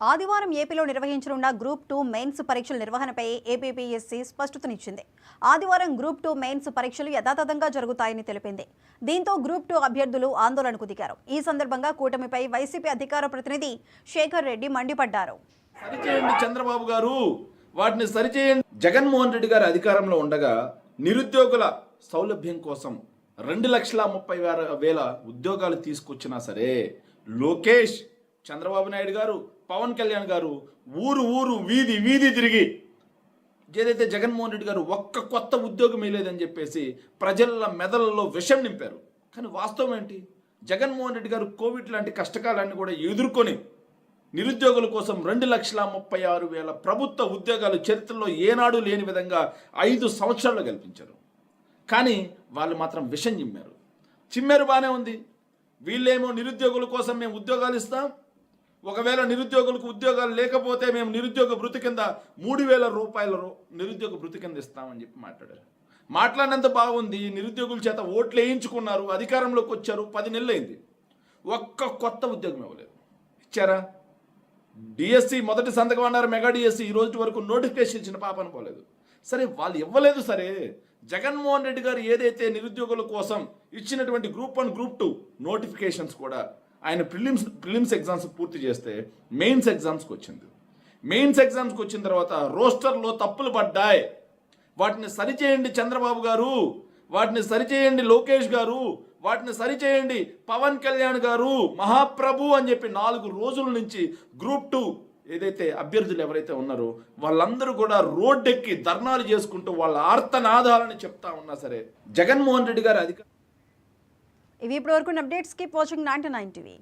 ఆదివారం ఏపీలో నిర్వహించనున్న గ్రూప్ 2 మెయిన్స్ పరీక్షల నిర్వహణపై ఏపీపీఎస్సీ స్పష్టతనిచ్చింది. ఆదివారం గ్రూప్ 2 మెయిన్స్ పరీక్షలు యథాతథంగా జరుగుతాయని తెలిపింది. దీంతో గ్రూప్ 2 అభ్యర్థులు ఆందోళనకు దిగారు. ఈ సందర్భంగా కూటమిపై వైసీపీ అధికార ప్రతినిధి శేఖర్ రెడ్డి మండిపడ్డారు. సరిచేయండి చంద్రబాబు గారు, వాటిని సరిచేయండి. జగన్మోహన్ రెడ్డి గారు అధికారంలో ఉండగా నిరుద్యోగుల సౌలభ్యం కోసం 2,30,000 ఉద్యోగాలు తీసుకొచ్చినా సరే లోకేష్, చంద్రబాబు నాయుడు గారు, పవన్ కళ్యాణ్ గారు ఊరు ఊరు వీధి వీధి తిరిగి ఏదైతే జగన్మోహన్ రెడ్డి గారు ఒక్క కొత్త ఉద్యోగం వేయలేదని చెప్పేసి ప్రజల మెదళ్ళలో విషం నింపారు. కానీ వాస్తవం ఏంటి? జగన్మోహన్ రెడ్డి గారు కోవిడ్ లాంటి కష్టకాలాన్ని కూడా ఎదుర్కొని నిరుద్యోగుల కోసం 2,36,000 ప్రభుత్వ ఉద్యోగాలు చరిత్రలో ఏనాడు లేని విధంగా 5 సంవత్సరాల్లో కల్పించారు. కానీ వాళ్ళు మాత్రం విషం చిమ్మారు బాగానే ఉంది. వీళ్ళేమో నిరుద్యోగుల కోసం మేము ఉద్యోగాలు ఇస్తాం, ఒకవేళ నిరుద్యోగులకు ఉద్యోగాలు లేకపోతే మేము నిరుద్యోగ భృతి కింద 3,000 రూపాయల నిరుద్యోగ భృతి కింద ఇస్తామని చెప్పి మాట్లాడారు. మాట్లాడినంత బాగుంది. నిరుద్యోగుల చేత ఓట్లు వేయించుకున్నారు, అధికారంలోకి వచ్చారు, 10 నెలలు అయింది. ఒక్క కొత్త ఉద్యోగం ఇవ్వలేదు. ఇచ్చారా? డిఎస్సి మొదటి సంతకం అన్నారు, మెగా డిఎస్సి ఈ రోజు వరకు నోటిఫికేషన్ ఇచ్చిన పాపన పోలేదు. సరే, వాళ్ళు ఇవ్వలేదు. సరే, జగన్మోహన్ రెడ్డి గారు ఏదైతే నిరుద్యోగుల కోసం ఇచ్చినటువంటి గ్రూప్ 1 గ్రూప్ 2 నోటిఫికేషన్స్ కూడా ఆయన ప్రిలిమ్స్ ఎగ్జామ్స్ పూర్తి చేస్తే మెయిన్స్ ఎగ్జామ్స్కి వచ్చింది. మెయిన్స్ ఎగ్జామ్స్కి వచ్చిన తర్వాత రోస్టర్లో తప్పులు పడ్డాయి. వాటిని సరిచేయండి చంద్రబాబు గారు, వాటిని సరిచేయండి లోకేష్ గారు, వాటిని సరిచేయండి పవన్ కళ్యాణ్ గారు, మహాప్రభు అని చెప్పి 4 రోజుల నుంచి గ్రూప్ 2 ఏదైతే అభ్యర్థులు ఎవరైతే ఉన్నారో వాళ్ళందరూ కూడా రోడ్డెక్కి ధర్నాలు చేసుకుంటూ వాళ్ళ ఆర్తనాదాలని చెప్తా ఉన్నా సరే జగన్మోహన్ రెడ్డి గారు ఇవి ఇప్పటివరకు అప్డేట్స్. Keep watching 99 TV.